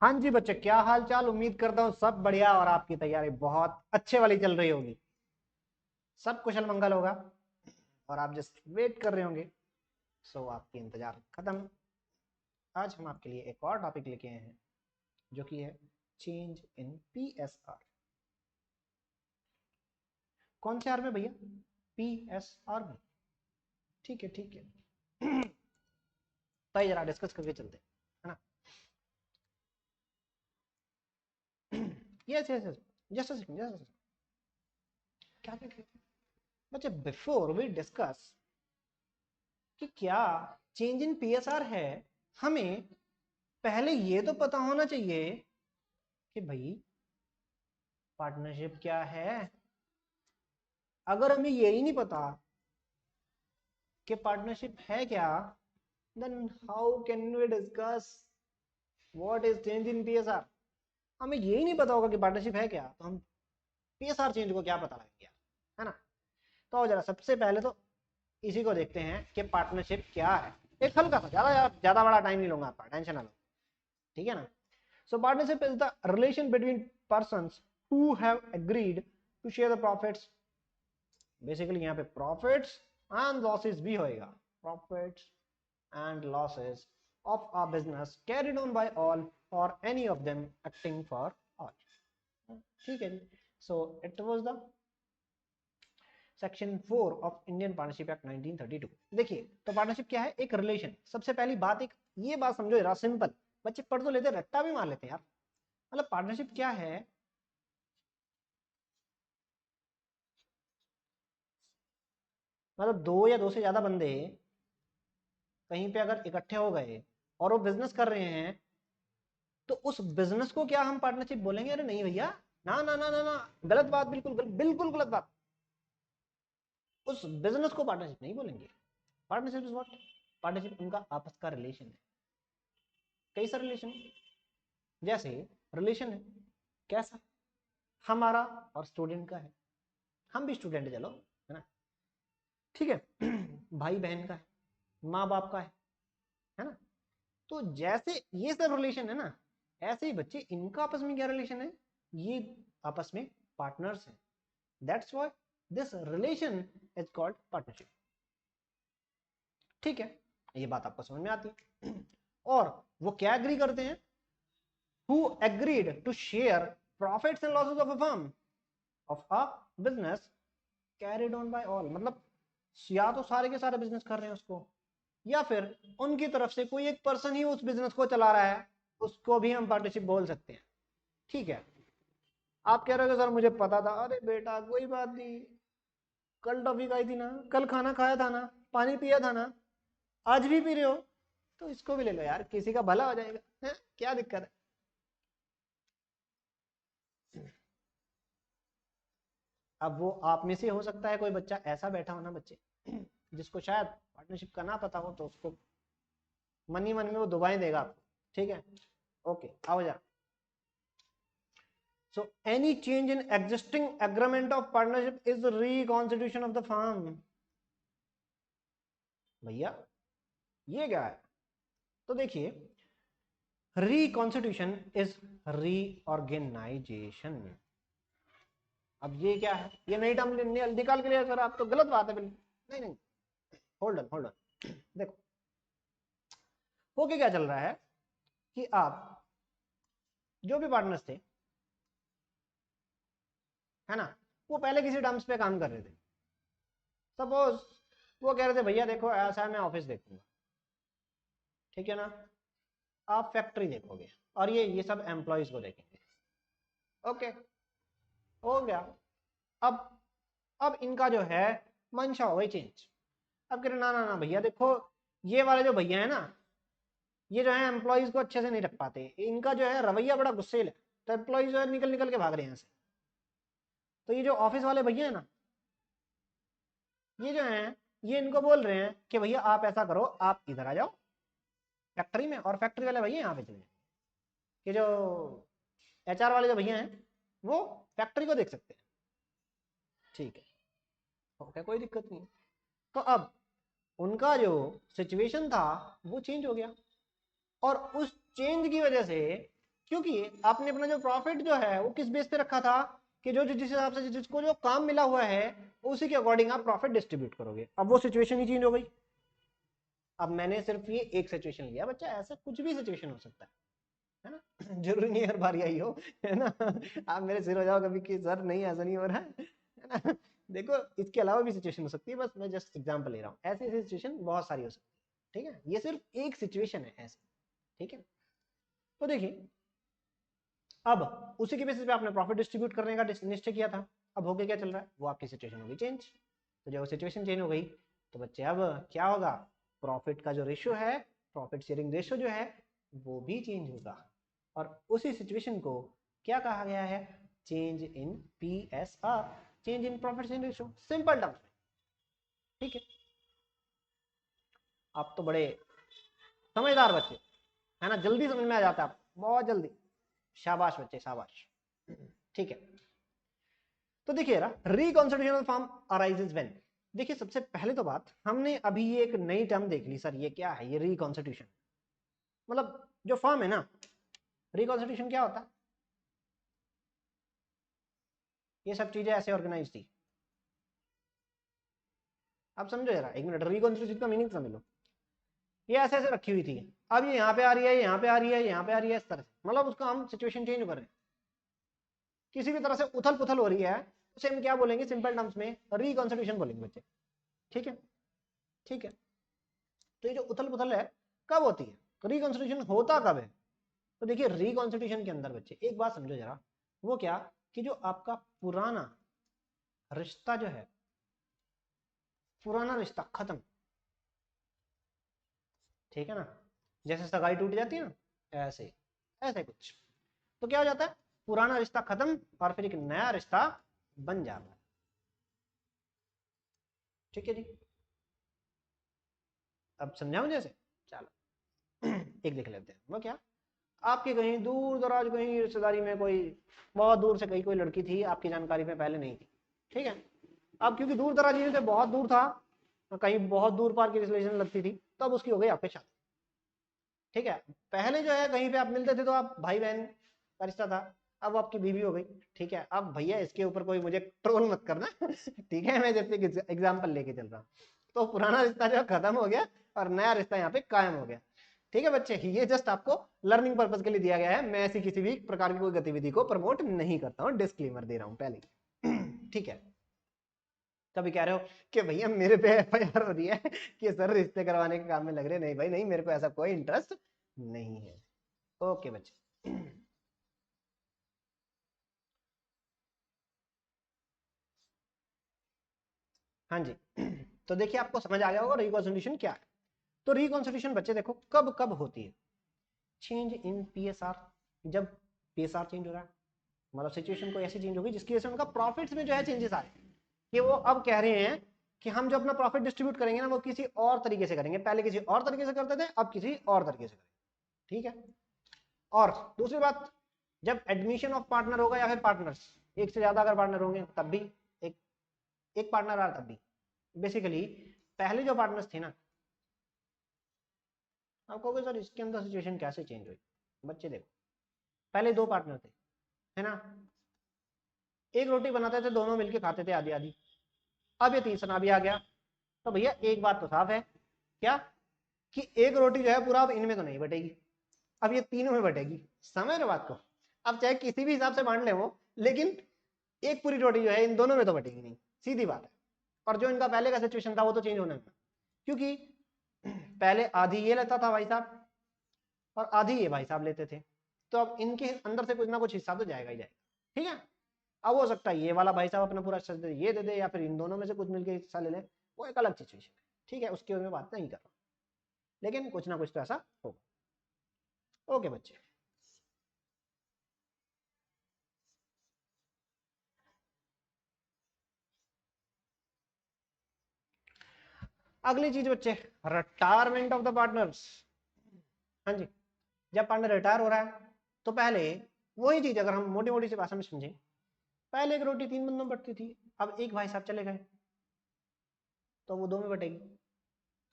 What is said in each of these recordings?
हाँ जी बच्चे, क्या हाल चाल। उम्मीद करता हूँ सब बढ़िया और आपकी तैयारी बहुत अच्छे वाली चल रही होगी। सब कुशल मंगल होगा और आप जस्ट वेट कर रहे होंगे। सो आपकी इंतजार खत्म। आज हम आपके लिए एक और टॉपिक लेके आए हैं जो कि है चेंज इन PSR। कौन से आर में भैया? PSR में। ठीक है ठीक है। तो आइए जरा डिस्कस करके चलते हैं, है ना। Yes yes yes, just a second, just a second. क्या क्या क्या बच्चे, बिफोर वी डिस्कस कि क्या चेंज इन PSR है, हमें पहले ये तो पता होना चाहिए कि भाई पार्टनरशिप क्या है। अगर हमें यही नहीं पता कि पार्टनरशिप है क्या, then how can we discuss what is change in PSR। हमें यही नहीं पता होगा कि पार्टनरशिप है क्या, तो हम PSR चेंज को क्या पता लगेगा, है ना। तो आओ जरा सबसे पहले तो इसी को देखते हैं कि पार्टनरशिप क्या है। एक हल्का सा, ज्यादा ज्यादा बड़ा टाइम नहीं लूंगा आपका, टेंशन ना लो, ठीक है ना। So partnership is the relation between persons who have agreed to share the profits. Basically यहाँ पे profits and losses भी होएगा। Profits and losses of a business carried on by all or any of them acting for all. ठीक है जी। So it was the section 4 of Indian partnership act 1932। देखिए तो partnership क्या है, एक रिलेशन। सबसे पहली बात, एक ये बात समझो जरा, सिंपल। बच्चे पढ़ तो लेते, रट्टा भी मार लेते हैं यार। मतलब पार्टनरशिप क्या है, मतलब दो या दो से ज्यादा बंदे कहीं पे अगर इकट्ठे हो गए और वो बिजनेस कर रहे हैं, तो उस बिजनेस को क्या हम पार्टनरशिप बोलेंगे? अरे नहीं भैया, ना ना ना ना ना, गलत बात, बिल्कुल गलत बात। उस बिजनेस को पार्टनरशिप नहीं बोलेंगे। Partnership is what? पार्टनरशिप उनका आपस का रिलेशन है। कैसा रिलेशन? जैसे रिलेशन है कैसा, हमारा और स्टूडेंट का है। हम भी स्टूडेंट है, चलो, है ना, ठीक है। भाई बहन का है, माँ बाप का है ना। तो जैसे ये सब रिलेशन है ना, ऐसे ही बच्चे इनका आपस में क्या रिलेशन है, ये आपस में पार्टनर्स हैं। That's why this relation is called partnership. ठीक है, ये बात आपको समझ में आती है। और वो क्या एग्री करते हैं? Who agreed to share profits and losses of a firm, of a business carried on by all. मतलब या तो सारे के सारे बिजनेस कर रहे हैं उसको, या फिर उनकी तरफ से कोई एक पर्सन ही उस बिजनेस को चला रहा है, उसको भी हम पार्टनरशिप बोल सकते हैं। ठीक है। आप कह रहे हो सर मुझे पता था। अरे बेटा कोई बात नहीं, कल टॉफी खाई थी ना, कल खाना खाया था ना, पानी पिया था ना, आज भी पी रहे हो, तो इसको भी ले लो यार, किसी का भला हो जाएगा, है? क्या दिक्कत है? अब वो आप में से हो सकता है कोई बच्चा ऐसा बैठा हो ना बच्चे, जिसको शायद पार्टनरशिप का ना पता हो, तो उसको मन ही मन में वो दुआएं देगा आपको। ठीक है, ओके, आओ जा। So any change in existing agreement of partnership is reconstitution of the firm। भैया ये क्या है? तो देखिए, रिकॉन्स्टिट्यूशन इज रीऑर्गेनाइजेशन। अब ये क्या है? ये नई टर्म निकाल के लिया सर आप, तो गलत बात है बिल्कुल। नहीं नहीं, होल्ड ऑन होल्ड ऑन। देखो होके क्या चल रहा है कि आप जो भी पार्टनर्स थे, है ना, वो पहले किसी टर्म्स पे काम कर रहे थे। सपोज वो कह रहे थे भैया देखो ऐसा है, मैं ऑफिस देखूंगा, ठीक है ना, आप फैक्ट्री देखोगे और ये सब एम्प्लॉयज को देखेंगे। ओके, हो गया। अब अब इनका जो है मंशा हो गई चेंज। अब कह रहे ना ना ना भैया देखो, ये वाले जो भैया है ना, ये जो है एम्प्लॉयज को अच्छे से नहीं रख पाते, इनका जो है रवैया बड़ा गुस्सेल है, तो एम्प्लॉयज जो है निकल निकल के भाग रहे हैं यहाँ से। तो ये जो ऑफिस वाले भैया है ना, ये जो है, ये इनको बोल रहे हैं कि भैया आप ऐसा करो, आप इधर आ जाओ फैक्ट्री में, और फैक्ट्री वाले भैया यहाँ पे चले जाए। कि जो HR वाले जो भैया हैं वो फैक्ट्री को देख सकते हैं। ठीक है, ओके, कोई दिक्कत नहीं। तो अब उनका जो सिचुएशन था वो चेंज हो गया, और उस चेंज की वजह से क्योंकि आपने अपना जो प्रॉफिट जो है वो किस बेस पे रखा था कि जो जिस हिसाब से जिसको जो काम मिला हुआ है उसी के अकॉर्डिंग आप प्रॉफिट डिस्ट्रीब्यूट करोगे। अब वो सिचुएशन ही चेंज हो गई। अब मैंने सिर्फ ये एक सिचुएशन लिया बच्चा, ऐसा कुछ भी सिचुएशन हो सकता है ना। जरूरी नहीं हर बार आई हो, है ना। आप मेरे सिर हो जाओ कभी कि सर नहीं ऐसा नहीं हो रहा है ना। देखो इसके अलावा भी सिचुएशन हो सकती है, बस मैं जस्ट एग्जांपल ले रहा हूँ। ऐसी ऐसी सिचुएशन बहुत सारी हो सकती है, ठीक है। ये सिर्फ एक सिचुएशन है ऐसी, ठीक है। तो देखिए अब उसी के बेसिस पे आपने प्रॉफिट डिस्ट्रीब्यूट करने का निश्चय किया था। अब होके क्या चल रहा है, वो आपकी सिचुएशन हो गई चेंज। तो जब सिचुएशन चेंज हो गई तो बच्चे अब क्या होगा, प्रॉफिट का जो रेशियो है, प्रॉफिट शेयरिंग रेशियो जो है वो भी चेंज होगा। और उसी सिचुएशन को क्या कहा गया है, change in PSR, change in profit sharing ratio, simple terms में, ठीक है। आप तो बड़े समझदार बच्चे है ना, जल्दी समझ में आ जाता है आप, बहुत जल्दी। शाबाश बच्चे शाबाश, ठीक है। तो देखिए ना, रिकॉन्स्टिट्यूशनल फॉर्म अराइजेज व्हेन। देखिए सबसे पहले तो बात, हमने अभी ये एक नई टर्म देख ली, सर ये क्या है, ये रिकॉन्स्टिट्यूशन। मतलब जो फॉर्म है ना, रिकॉन्स्टिट्यूशन क्या होता है, ये सब चीजें ऐसे ऑर्गेनाइज थी। आप समझो जरा एक मिनट, रिकॉन्स्टिट्यूशन का मीनिंग समझ लो। ये ऐसे ऐसे रखी हुई थी, अब ये यहाँ पे आ रही है, यहाँ पे आ रही है, यहाँ पे आ रही है, इस तरह से। मतलब उसका हम सिचुएशन चेंज कर रहे हैं, किसी भी तरह से उथल पुथल हो रही है, उसे हम क्या बोलेंगे, सिंपल टर्म्स में रिकॉन्स्टिट्यूशन बोलेंगे बच्चे, ठीक है। ठीक है, तो ये जो उथल पुथल है कब होती है, तो रिकॉन्स्टिट्यूशन होता कब है। तो देखिए रिकॉन्स्टिट्यूशन के अंदर बच्चे एक बात समझो जरा, वो क्या, कि जो आपका पुराना रिश्ता जो है, पुराना रिश्ता खत्म, ठीक है ना, जैसे सगाई टूट जाती है ना, ऐसे ऐसे कुछ। तो क्या हो जाता है, पुराना रिश्ता खत्म और फिर एक नया रिश्ता बन जाता है, ठीक है जी। अब समझाऊं जैसे, चलो एक देख लेते हैं, वो क्या, आपके कहीं दूर दराज कहीं रिश्तेदारी में कोई बहुत दूर से कहीं कोई लड़की थी, आपकी जानकारी में पहले नहीं थी, ठीक है। अब क्योंकि दूर दराज से बहुत दूर था, कहीं बहुत दूर पार की रिलेशन लगती थी, तो अब उसकी हो गई आपके साथ, ठीक है। पहले जो है कहीं पे आप मिलते थे तो आप भाई बहन का रिश्ता था, अब वो आपकी बीवी हो गई, ठीक है। अब भैया इसके ऊपर कोई मुझे ट्रोल मत करना ठीक है, मैं जैसे एग्जाम्पल लेके चल रहा हूँ। तो पुराना रिश्ता जो खत्म हो गया और नया रिश्ता यहाँ पे कायम हो गया, ठीक है बच्चे। ये जस्ट आपको लर्निंग पर्पज के लिए दिया गया है, मैं ऐसी किसी भी प्रकार की कोई गतिविधि को प्रमोट नहीं करता हूँ, डिस्क्लेमर दे रहा हूँ पहले ठीक है। कभी कह रहे हो कि भैया मेरे पे FIR हो रही है कि सर रिश्ते करवाने के काम में लग रहे, नहीं भाई नहीं, मेरे को ऐसा कोई इंटरेस्ट नहीं है। ओके बच्चे हाँ जी तो देखिए आपको समझ आ गया होगा रिकॉन्स्टिट्यूशन क्या है। तो रिकॉन्स्टिट्यूशन बच्चे देखो कब कब होती है, चेंज इन PSR, जब PSR चेंज हो रहा है, मतलब सिचुएशन कोई ऐसी चेंज होगी जिसकी वजह से उनका प्रॉफिट्स में जो है चेंजेस आ रहे हैं, कि वो अब कह रहे हैं कि हम जो अपना प्रॉफिट डिस्ट्रीब्यूट करेंगे ना वो किसी और तरीके से करेंगे, पहले किसी और तरीके से करते थे अब किसी और तरीके से करेंगे, ठीक है। और दूसरी बात, जब एडमिशन ऑफ पार्टनर होगा या फिर पार्टनर्स, एक से ज्यादा अगर पार्टनर होंगे तब भी, एक एक पार्टनर आ तब भी, बेसिकली पहले जो पार्टनर्स थे ना, आप कहोगे सर इसके अंदर सिचुएशन कैसे चेंज हुई, बच्चे देखो पहले दो पार्टनर थे, है ना, एक रोटी बनाते थे दोनों मिलके खाते थे आधी आधी, अब ये तीसरा भी आ गया। तो भैया एक बात तो साफ है, क्या, कि एक रोटी जो है पूरा अब इनमें तो नहीं बटेगी, अब ये तीनों में बटेगी, समझ रहे बात को। अब चाहे किसी भी हिसाब से बांट ले वो, लेकिन एक पूरी रोटी जो है इन दोनों में तो बटेगी नहीं, सीधी बात है। और जो इनका पहले का सिचुएशन था वो तो चेंज होना है, क्योंकि पहले आधी ये लेता था भाई साहब और आधी ये भाई साहब लेते थे, तो अब इनके अंदर से कुछ ना कुछ हिस्सा तो जाएगा ही जाएगा, ठीक है। अब हो सकता है ये वाला भाई साहब अपना पूरा हिस्सा दे ये दे दे, या फिर इन दोनों में से कुछ मिलकर हिस्सा ले ले, वो एक अलग सिचुएशन है, ठीक है, उसकी मैं बात नहीं कर रहा, लेकिन कुछ ना कुछ तो ऐसा होगा। ओके बच्चे, अगली चीज बच्चे, रिटायरमेंट ऑफ द पार्टनर्स। हाँ जी, जब पार्टनर रिटायर हो रहा है तो पहले वही चीज अगर हम मोटी मोटी सी भाषा में समझें, पहले एक रोटी तीन बंदों में बटती थी, अब एक भाई साहब चले गए तो वो दो में बटेगी,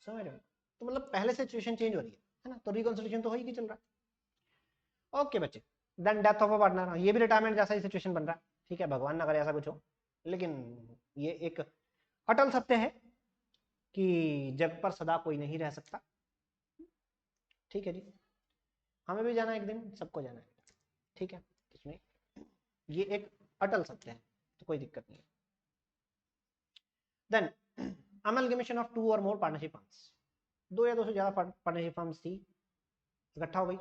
समझ रहे हो। तो मतलब पहले से सिचुएशन चेंज हो रही है ना, तो रिकॉन्सिलिएशन तो हो ही चल रहा है। ओके बच्चे, then death of a partner, ये भी रिटायरमेंट जैसा ही सिचुएशन बन रहा है, ठीक है, भगवान ना करे ऐसा कुछ हो, लेकिन ये एक अटल सत्य है कि जग पर सदा कोई नहीं रह सकता, ठीक है जी, हमें भी जाना है एक दिन, सबको जाना है, ठीक है, इसमें ये एक अटल सत्य है, तो कोई दिक्कत नहीं है। देन अमलगमेशन ऑफ 2 और मोर पार्टनरशिप फर्म्स, 2 या 2 से ज्यादा पार्टनरशिप फर्म्स थी, इकट्ठा हो गई,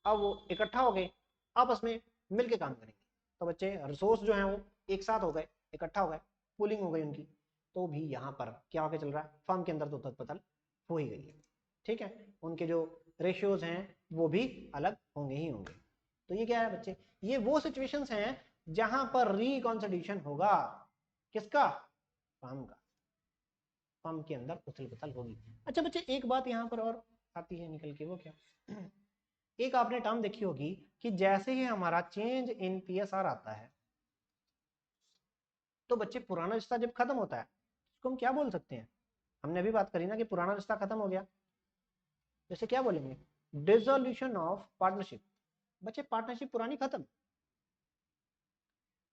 अब वो इकट्ठा हो गए, आपस में मिलके काम करेंगे, तो बच्चे रिसोर्स जो है वो एक साथ हो गए, इकट्ठा हो गए, पूलिंग हो गई उनकी, तो भी यहाँ पर क्या होकर चल रहा है, फर्म के अंदर तो तत्पतल हो ही गई है, ठीक है, उनके जो रेशियोज हैं वो भी अलग होंगे ही होंगे। तो ये क्या है बच्चे, ये वो सिचुएशंस हैं जहां पर रिकॉन्सिडिएशन होगा, किसका, फर्म का, फर्म के अंदर उथल पुथल होगी। अच्छा बच्चे एक बात यहाँ पर और आती है निकल के, वो क्या, एक आपने टर्म देखी होगी कि जैसे ही हमारा चेंज इन पीएसआर आता है, तो बच्चे पुराना रिश्ता जब खत्म होता है उसको हम क्या बोल सकते हैं, हमने अभी बात करी ना कि पुराना रिश्ता खत्म हो गया, जैसे क्या बोलेंगे, डिसोल्यूशन ऑफ पार्टनरशिप, बच्चे पार्टनरशिप पुरानी खत्म,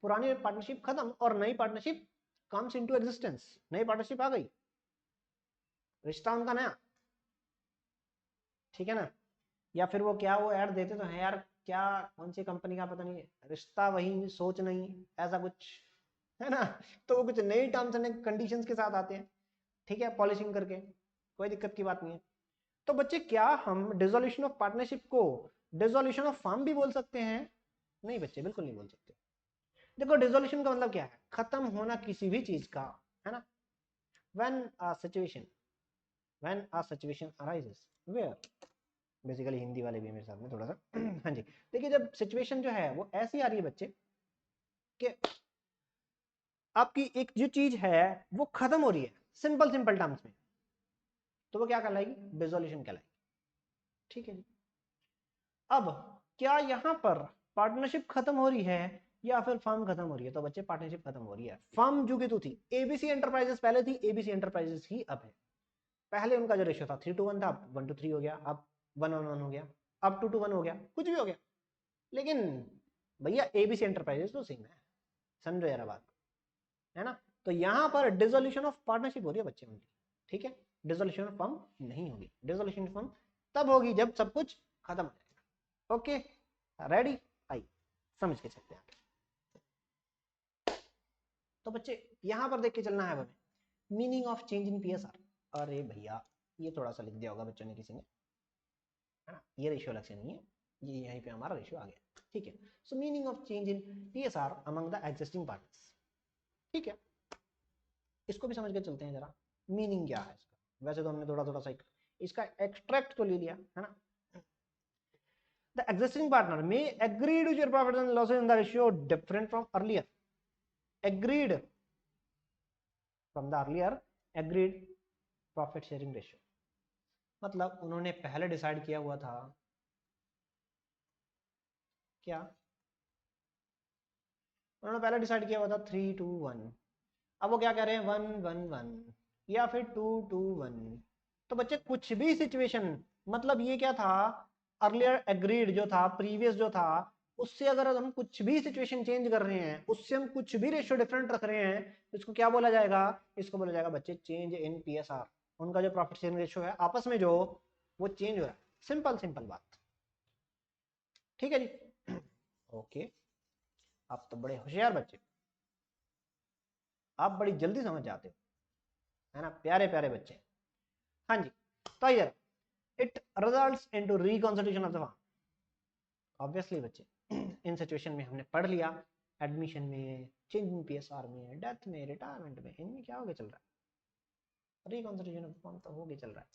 पुरानी पार्टनरशिप खत्म और नई पार्टनरशिप कम्स इनटू एग्जिस्टेंस, नई पार्टनरशिप आ गई, रिश्ता उनका नया, ठीक है ना, या फिर वो क्या वो ऐड देते तो है यार, क्या कौन सी कंपनी का पता नहीं, रिश्ता वही सोच नहीं, ऐसा कुछ है ना, तो वो कुछ नई टर्म्स एंड कंडीशंस के साथ आते हैं, ठीक है, पॉलिशिंग करके, कोई दिक्कत की बात नहीं है। तो बच्चे क्या हम डिसोल्यूशन ऑफ पार्टनरशिप को डिसोल्यूशन ऑफ फर्म भी बोल सकते हैं, नहीं बच्चे बिल्कुल नहीं बोल सकते। देखो डिसोल्यूशन का मतलब क्या है, खत्म होना किसी भी चीज का, है ना, when a situation arises where, basically Hindi वाले भी है मेरे साथ में थोड़ा सा हाँ जी, देखिए जब सिचुएशन जो है वो ऐसी आ रही है बच्चे कि आपकी एक जो चीज है वो खत्म हो रही है, सिंपल सिंपल टर्म्स में, तो वो क्या कहलाएगी, डिसोल्यूशन कहलाएगी, ठीक है जी। अब क्या यहाँ पर पार्टनरशिप खत्म हो रही है या फिर फर्म खत्म हो रही है, तो बच्चे पार्टनरशिप खत्म हो रही है, फर्म जो कि तो थी एबीसी एंटरप्राइजेस पहले थी, एबीसी एंटरप्राइजेस ही अब है, पहले उनका जो रेशियो था 3:1 था, अब 1:3 हो गया, अब 1:1 हो गया, अब 2:1 हो गया, कुछ भी हो गया, लेकिन भैया एबीसी एंटरप्राइजेस तो सेम है, समझो यार बात, है ना, तो यहां पर डिसोल्यूशन ऑफ पार्टनरशिप हो रही है बच्चे उनकी, ठीक है, डिसोल्यूशन ऑफ फर्म नहीं होगी, डिसोल्यूशन ऑफ फर्म तब होगी जब सब कुछ खत्म हो जाएगा, ओके, रेडी, आई, समझ के चलते हैं। तो बच्चे यहां पर देख के चलना है हमें, meaning of change in PSR, अरे भैया ये थोड़ा सा लिख दिया होगा बच्चों ने किसी ने, है ना, ये रेशियो अलग से नहीं है, ये यहीं पे हमारा रेशियो आ गया, ठीक है, सो meaning of change in PSR among the existing partners, ठीक है, इसको भी समझ के चलते हैं जरा, मीनिंग क्या है इसका, वैसे तो हमने थोड़ा थोड़ा सा इसका एक्सट्रैक्ट तो ले लिया है ना, the existing partner may agree to share profits and losses in the ratio different from earlier agreed from the earlier agreed profit sharing ratio, मतलब उन्होंने पहले डिसाइड किया हुआ था क्या, उन्होंने पहले डिसाइड किया हुआ था 3:1, अब वो क्या कह रहे हैं 1:1 या फिर 2:1, तो बच्चे कुछ भी सिचुएशन, मतलब ये क्या था, अर्लियर एग्रीड जो था, प्रीवियस जो था, उससे अगर हम कुछ भी सिचुएशन चेंज कर रहे हैं, उससे हम कुछ भी रेशियो डिफरेंट रख रहे हैं, तो इसको क्या बोला जाएगा, इसको बोला जाएगा बच्चे चेंज इन पीएसआर, उनका जो प्रॉफिट शेयरिंग रेशियो है आपस में जो वो चेंज हो रहा है, सिंपल सिंपल बात, ठीक है जी ओके, आप तो बड़े होशियार बच्चे, आप बड़ी जल्दी समझ जाते हो, है ना, प्यारे प्यारे बच्चे, हाँ जी, तो ये it results into reconstitution of the firm, obviously बच्चे इन सिचुएशन में हमने पढ़ लिया, एडमिशन में, चेंज इन पीएसआर में, डेथ में, रिटायरमेंट में, इनमें क्या होके चल रहा है, रिकॉन्स्टिट्यूशन ऑफ द फर्म तो होके चल रहा है,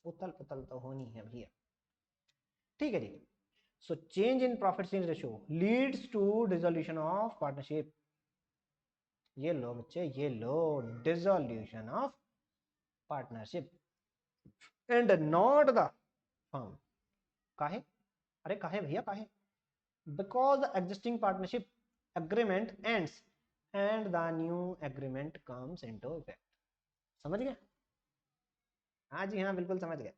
उथल पुथल तो होनी है भैया, ठीक है जी, so change in profit sharing ratio leads to dissolution of partnership, ये लो बच्चे, ये लो, dissolution of partnership and not the firm, काहे, अरे काहे भैया काहे, because the existing partnership agreement ends and the new agreement comes into effect, समझ गए, हाँ जी हाँ बिल्कुल समझ गए,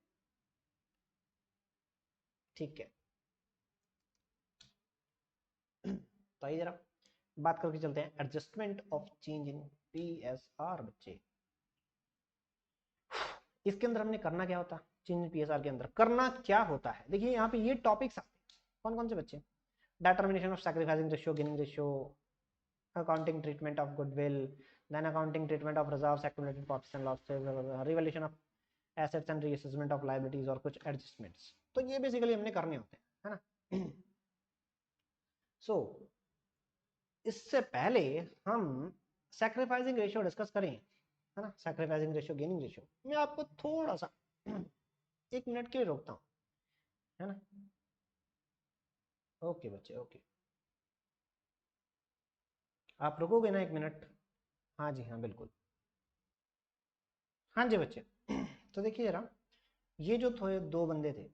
ठीक है, तो आइए जरा बात करके चलते हैं adjustment of change in PSR बच्चे। इसके अंदर हमने करना क्या होता है, चेंज इन पीएसआर के अंदर करना क्या होता है। देखिए यहाँ पे ये टॉपिक्स आते हैं, कौन कौन से बच्चे, determination of sacrificing ratio, gaining ratio, accounting treatment of goodwill, then accounting treatment of reserves, accumulated profits and losses, revaluation of assets and reassessment of liabilities और कुछ adjustments। तो ये बेसिकली हमने करने होते हैं, है ना। सो इससे पहले हम सैक्रिफाइसिंग रेशियो डिस्कस करें, है ना। सैक्रिफाइसिंग रेशियो, गेनिंग रेशियो, मैं आपको थोड़ा सा 1 मिनट के लिए रोकता हूँ, है ना। ओके बच्चे, ओके, आप रुकोगे ना 1 मिनट? हाँ जी हाँ बिल्कुल, हाँ जी बच्चे। तो देखिए जरा, ये जो थे दो बंदे थे,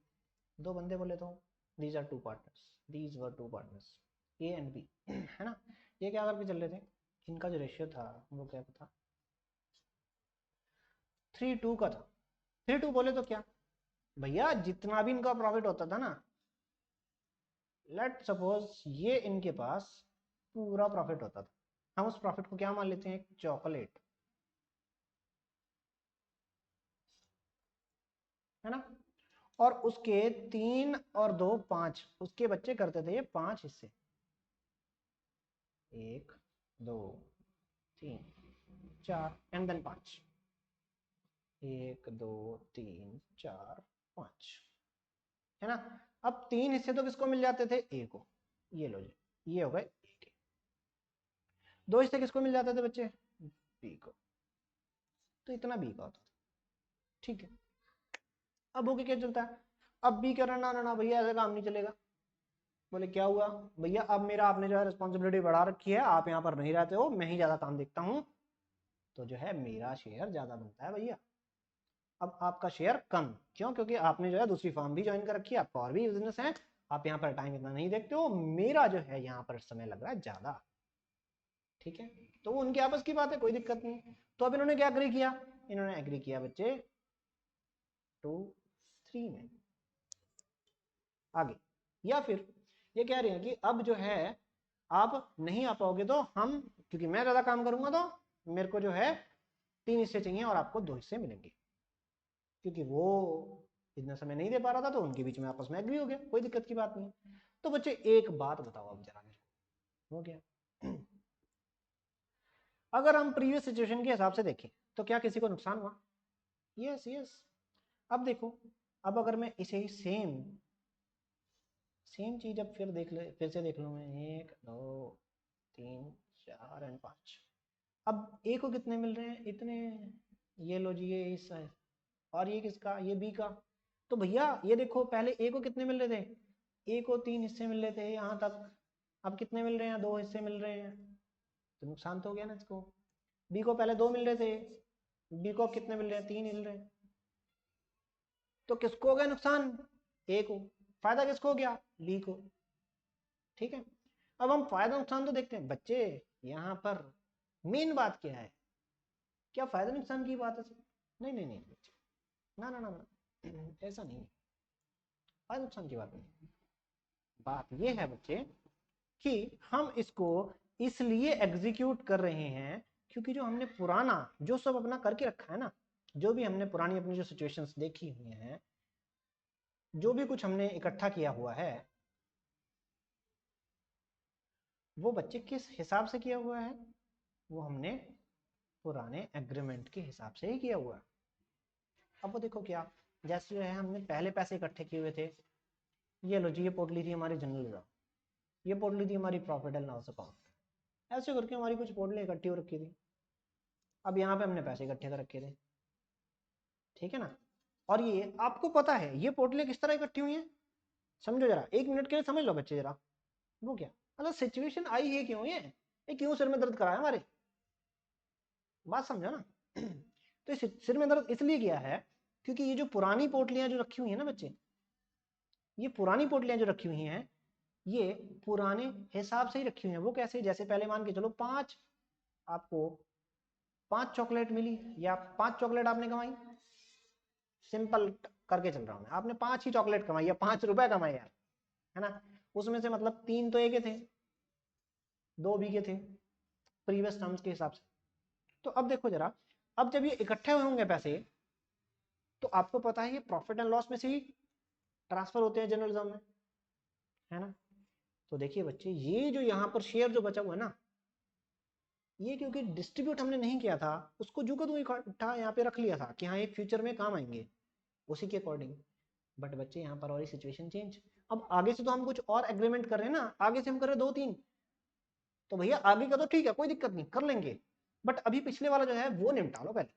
दो बंदे बोले तो these are two partners, these were two partners A and B, है ना। ये क्या करके चल रहे थे, इनका जो रेशियो था वो क्या था, 3:2 का था। 3:2 बोले तो क्या भैया, जितना भी इनका प्रॉफिट होता था ना, लेट सपोज ये इनके पास पूरा प्रॉफिट होता था, हम उस प्रॉफिट को क्या मान लेते हैं, एक चॉकलेट, है ना। और उसके 3 और 2 5, उसके बच्चे करते थे ये 5 हिस्से, 1 2 3 4 एंड देन 5, 1 2 3 4 5, है ना। अब 3 हिस्से तो किसको मिल जाते थे, ए को, ये लो जी, ये हो गए ए के। 2 हिस्से किसको मिल जाते थे बच्चे, बी को, तो इतना बी का होता था, ठीक है। अब होके क्या चलता है, अब बी कह रहा ना ना ना भैया ऐसे काम नहीं चलेगा। बोले क्या हुआ भैया, अब मेरा आपने जो है रिस्पॉन्सिबिलिटी बढ़ा रखी है, आप यहाँ पर नहीं रहते हो, मैं ही ज्यादा काम देखता हूँ, तो जो है मेरा शेयर ज्यादा बनता है भैया। अब आपका शेयर कम, क्यों, क्योंकि आपने जो है दूसरी फर्म भी ज्वाइन कर रखी है, आपका और भी बिजनेस है, आप यहाँ पर टाइम इतना नहीं देखते हो, मेरा जो है यहाँ पर समय लग रहा है ज्यादा, ठीक है। तो वो उनकी आपस की बात है, कोई दिक्कत नहीं। तो अब इन्होंने क्या एग्री किया, इन्होंने एग्री किया बच्चे 2:3 में। आगे, या फिर ये कह रहे हैं कि अब जो है आप नहीं आ पाओगे, तो हम, क्योंकि मैं ज्यादा काम करूंगा तो मेरे को जो है 3 हिस्से चाहिए और आपको 2 हिस्से मिलेंगे, क्योंकि वो इतना समय नहीं दे पा रहा था, तो उनके बीच में आपस में एग्री हो गया, कोई दिक्कत की बात नहीं। तो बच्चे एक बात बताओ अब जरा मेरे को, हो गया। अगर हम प्रीवियस सिचुएशन के हिसाब से देखें तो क्या किसी को नुकसान हुआ, यस यस। अब देखो, अब अगर मैं इसे ही सेम सेम चीज अब फिर से देख लूँ मैं, 1 2 3 4 एंड 5, अब ए को कितने मिल रहे हैं, इतने, ये लो जी, ये इस है, और ये किसका, ये बी का। तो भैया ये देखो, पहले ए को कितने मिल रहे थे, ए को 3 हिस्से मिल रहे थे यहाँ तक, अब कितने मिल रहे हैं, 2 हिस्से मिल रहे हैं, तो नुकसान तो हो गया ना इसको। बी को पहले 2 मिल रहे थे, बी को कितने मिल रहे हैं, 3 मिल रहे हैं, तो किसको हो गया नुकसान, ए को। फायदा किसको हो गया, बी को, ठीक है। अब हम फायदा नुकसान तो देखते हैं बच्चे, यहाँ पर मेन बात क्या है, क्या फायदा नुकसान की बात है सर? नहीं नहीं नहीं बच्चे, ना ना ना ना, ऐसा नहीं है, फायदा नुकसान की बात नहीं। बात ये है बच्चे कि हम इसको इसलिए एग्जीक्यूट कर रहे हैं क्योंकि जो हमने पुराना जो सब अपना करके रखा है ना, जो भी हमने पुरानी अपनी जो सिचुएशंस देखी हुई हैं, जो भी कुछ हमने इकट्ठा किया हुआ है, वो बच्चे किस हिसाब से किया हुआ है, वो हमने पुराने एग्रीमेंट के हिसाब से ही किया हुआ है। अब वो देखो क्या, जैसे जो है हमने पहले पैसे इकट्ठे किए हुए थे, ये लो जी, ये पोटली थी हमारी जनरल रिजर्व, ये पोटली थी हमारी प्रॉफिट एंड लॉस अकाउंट, ऐसे करके हमारी कुछ पोटली इकट्ठी हो रखी थी। अब यहाँ पे हमने पैसे इकट्ठे कर रखे थे, ठीक है ना। और ये आपको पता है ये पोटलें किस तरह इकट्ठी हुई हैं, समझो जरा, 1 मिनट के लिए समझ लो बच्चे जरा। वो क्या, मतलब सिचुएशन आई है क्यों, ये क्यों सिर में दर्द कराया हमारे, बात समझो ना। तो इस सिर में दर्द इसलिए किया है क्योंकि ये जो पुरानी पोटलियां जो रखी हुई है ना बच्चे, ये पुरानी पोटलियां जो रखी हुई हैं, ये पुराने हिसाब से ही रखी हुई हैं। वो कैसे, जैसे पहले मान के चलो 5, आपको 5 चॉकलेट मिली, या 5 चॉकलेट आपने कमाई, सिंपल करके चल रहा हूं मैं, आपने 5 ही चॉकलेट कमाई या 5 रुपए कमाए यार, है ना। उसमें से मतलब 3 तो एक थे, 2 बीघे थे प्रीवियस टर्म्स के हिसाब से। तो अब देखो जरा, अब जब ये इकट्ठे होंगे पैसे, तो आपको पता है ये प्रॉफिट एंड लॉस में से ही ट्रांसफर होते हैं जनरल रिजर्व में, है ना। तो देखिए बच्चे, ये जो यहाँ पर शेयर जो बचा हुआ है ना, ये क्योंकि डिस्ट्रीब्यूट हमने नहीं किया था, उसको जो का इकट्ठा यहाँ पे रख लिया था कि हाँ ये फ्यूचर में काम आएंगे उसी के अकॉर्डिंग। बट बच्चे यहाँ पर और सिचुएशन चेंज, अब आगे से तो हम कुछ और एग्रीमेंट कर रहे हैं ना, आगे से हम कर रहे हैं 2-3, तो भैया आगे का तो ठीक है, कोई दिक्कत नहीं, कर लेंगे, बट अभी पिछले वाला जो है वो निपटा लो पहले।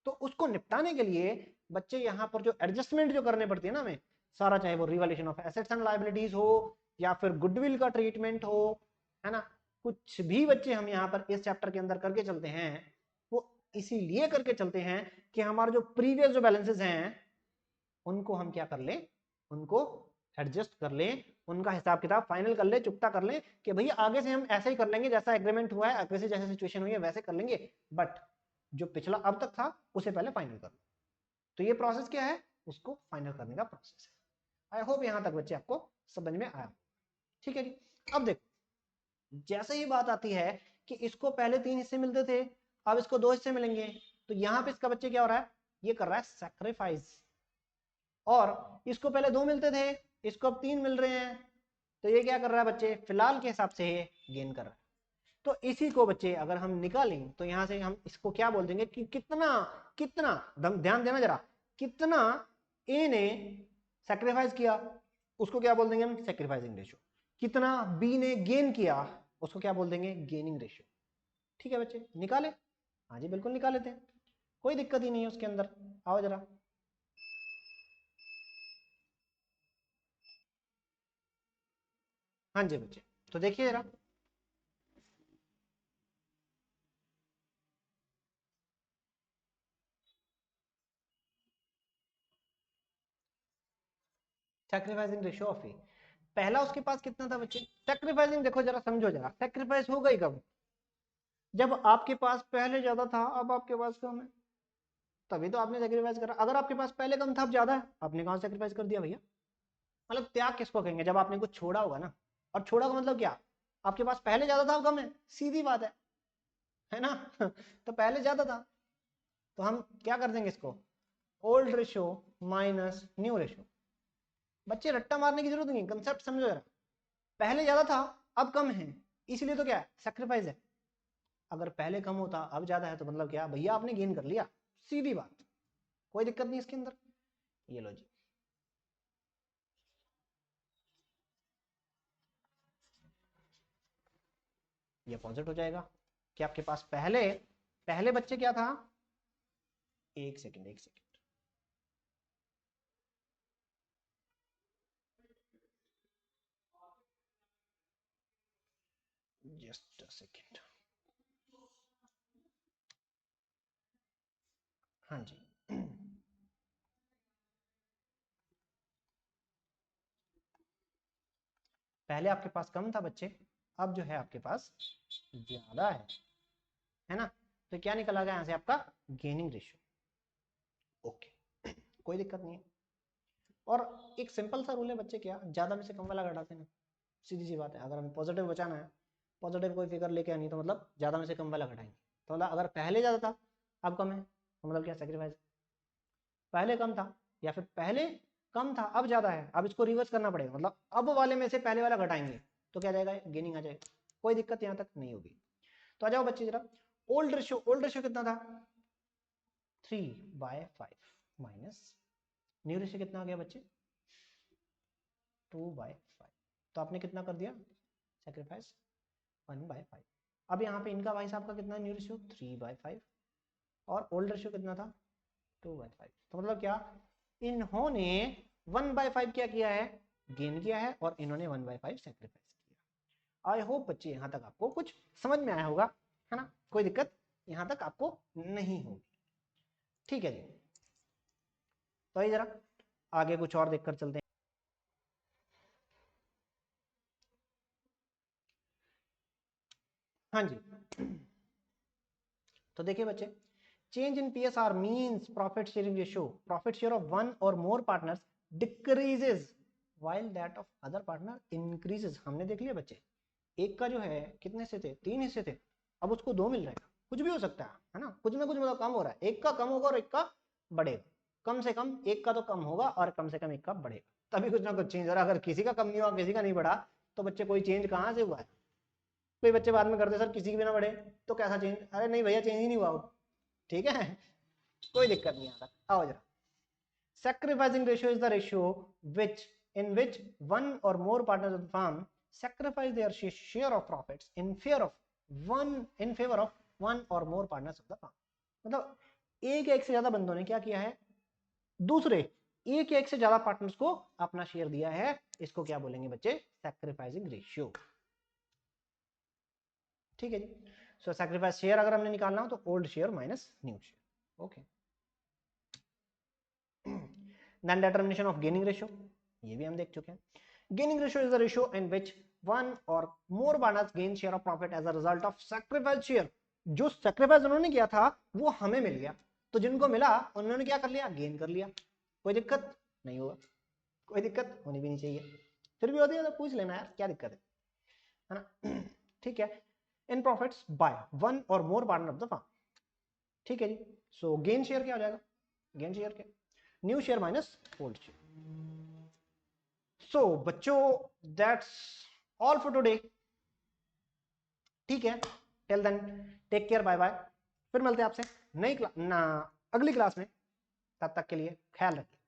तो उसको निपटाने के लिए बच्चे यहाँ पर जो एडजस्टमेंट जो करने पड़ती है ना हमें, सारा, चाहे वो revaluation of assets and liabilities हो या फिर गुडविल का ट्रीटमेंट हो, है ना, कुछ भी बच्चे हम यहाँ पर इस चैप्टर के अंदर करके चलते हैं, वो इसीलिए करके चलते हैं कि हमारे जो प्रीवियस जो बैलेंसेस हैं उनको हम क्या कर ले, उनको एडजस्ट कर ले, उनका हिसाब किताब फाइनल कर ले, चुकता कर ले कि भैया आगे से हम ऐसा ही कर लेंगे, जैसा एग्रीमेंट हुआ है, आगे से जैसे सिचुएशन हुई है वैसे कर लेंगे, बट जो पिछला अब तक था उसे पहले फाइनल कर लो। तो ये प्रोसेस क्या है, उसको फाइनल करने का प्रोसेस है। आई होप यहां तक बच्चे आपको समझ में आया। ठीक है जी। अब देखो, जैसे ही बात आती है कि इसको पहले 3 हिस्से मिलते थे, अब इसको 2 हिस्से मिलेंगे, तो यहां पे इसका बच्चे क्या हो रहा है, ये कर रहा है सैक्रिफाइस। और इसको पहले 2 मिलते थे, इसको अब 3 मिल रहे हैं, तो ये क्या कर रहा है बच्चे, फिलहाल के हिसाब से ये गेन कर रहा है। तो इसी को बच्चे अगर हम निकालें तो यहां से हम इसको क्या बोल देंगे कि कितना कितना ध्यान देना जरा, कितना ए ने सैक्रिफाइस किया, उसको क्या बोल देंगे हम, सैक्रिफाइसिंग रेशियो। कितना बी ने गेन किया, उसको क्या बोल देंगे, गेनिंग रेशियो। ठीक है बच्चे, निकाले, हाँ जी बिल्कुल निकाल लेते हैं, कोई दिक्कत ही नहीं है उसके अंदर। आओ जरा, हाँ जी बच्चे, तो देखिए जरा, सैक्रिफाइसिंग रेशियो ऑफ ए, पहला उसके पास कितना था बच्चे, सैक्रिफाइसिंग, देखो जरा समझो जरा, सैक्रिफाइस हो गई कब, जब आपके पास पहले ज्यादा था अब आपके पास कम है, तभी तो आपने सेक्रीफाइस करा। अगर आपके पास पहले कम था अब ज्यादा है, आपने कहां सेक्रीफाइस कर दिया भैया। मतलब त्याग किसको कहेंगे, जब आपने कुछ छोड़ा होगा ना, और छोड़ा का मतलब क्या, आपके पास पहले ज्यादा था अब कम है, सीधी बात है ना। तो पहले ज्यादा था, तो हम क्या कर देंगे इसको, old ratio minus new ratio. बच्चे रट्टा मारने की जरूरत नहीं, कंसेप्ट समझो जरा, पहले ज्यादा था अब कम है, इसलिए तो क्या है, सेक्रीफाइस है। अगर पहले कम होता अब ज्यादा है, तो मतलब क्या भैया आपने गेन कर लिया, सीधी बात, कोई दिक्कत नहीं इसके अंदर। ये लो जी, ये अपोजिट हो जाएगा कि आपके पास पहले पहले बच्चे क्या था, एक सेकंड एक सेकंड, जस्ट अ सेकंड, हाँ जी। पहले आपके पास कम था बच्चे, अब जो है आपके पास ज्यादा है ना, तो क्या निकला गया यहां से आपका, गेनिंग रेशियो। ओके, कोई दिक्कत नहीं है। और एक सिंपल सा रूल है बच्चे, क्या ज्यादा में से कम वाला घटाते हैं, सीधी सी बात है। अगर हमें पॉजिटिव बचाना है, पॉजिटिव कोई फिगर लेके आनी, तो मतलब ज्यादा में से कम वाला घटाएंगे। तो मतलब अगर पहले ज्यादा था अब कम है, तो मतलब क्या, सेक्रीफाइस। पहले कम था, या फिर पहले कम था अब ज्यादा है, अब इसको रिवर्स करना पड़ेगा, मतलब अब वाले में से पहले वाला घटाएंगे, तो क्या जाएगा, गेनिंग आ जाएगा। कोई दिक्कत यहाँ तक नहीं होगी। तो आ जाओ बच्चे जरा, ओल्ड रेशियो कितना था, 3/5 माइनस न्यू रेशियो कितना आ गया बच्चे, 2/5। तो आपने कितना कर दिया, सेक्रीफाइस 1/5। अब यहाँ पे इनका भाई साहब का कितना, न्यू रेशियो 3/5, और ओल्ड रेशियो कितना था, 2/5। तो मतलब क्या, इन्होंने 1/5 क्या किया है, गेन किया है, और इन्होंने 1/5 सेक्रीफाइस किया। आई होप बच्चे यहाँ तक आपको कुछ समझ में आया होगा, है ना, कोई दिक्कत यहाँ तक आपको नहीं होगी। ठीक है जी, तो ये जरा आगे कुछ और देखकर चलते हैं। हाँ जी, तो देखिए बच्चे, change in PSR means profit sharing ratio, profit share of one और more partners decreases while that of other partner increases. हमने देख लिया बच्चे, एक का जो है कितने से थे, 3 हिस्से थे, अब उसको 2 मिल रहे हैं, कुछ भी हो सकता है ना, कुछ ना कुछ मतलब कम हो रहा है, एक का कम होगा और एक का बढ़ेगा, कम से कम एक का तो कम होगा और कम से कम एक का बढ़ेगा, तभी कुछ ना कुछ चेंज हो रहा है। अगर किसी का कम नहीं हुआ, किसी का नहीं बढ़ा, तो बच्चे कोई चेंज कहाँ से हुआ है? कोई बच्चे बाद में करते सर किसी की भी ना बढ़े तो कैसा चेंज, अरे नहीं भैया चेंज ही नहीं हुआ, ठीक है, कोई दिक्कत नहीं आता। आओ जरा, sacrificing ratio is the ratio which in which one or more partners of the firm sacrifice their share of profits in favor of one or more partners of the firm। मतलब एक या एक से ज्यादा बंदों ने क्या किया है, दूसरे एक या एक से ज्यादा पार्टनर्स को अपना शेयर दिया है, इसको क्या बोलेंगे बच्चे, सैक्रिफाइसिंग रेशियो। ठीक है जी। सो सैक्रिफाइस शेयर अगर हमने निकालना हो तो old share minus new share. Okay, then determination of gaining ratio, ये भी हम देख चुके हैं। Gaining ratio is the ratio in which one और more partners gain share of profit as a result of sacrifice share. जो sacrifice उन्होंने किया था वो हमें मिल गया, तो जिनको मिला उन्होंने क्या कर लिया, गेन कर लिया। कोई दिक्कत नहीं होगा, कोई दिक्कत होनी भी नहीं चाहिए, फिर भी होती है तो पूछ लेना यार, क्या दिक्कत है ना। ठीक है, इन प्रॉफिट्स बाय वन और more partner of the firm. ठीक है जी। सो गेन शेयर क्या हो जाएगा, गेन शेयर क्या, new share minus old share. So बच्चों दैट्स ऑल फॉर टुडे। ठीक है, till then take care, bye bye, फिर मिलते हैं आपसे नई क्लास ना अगली क्लास में, तब तक के लिए ख्याल रखिए।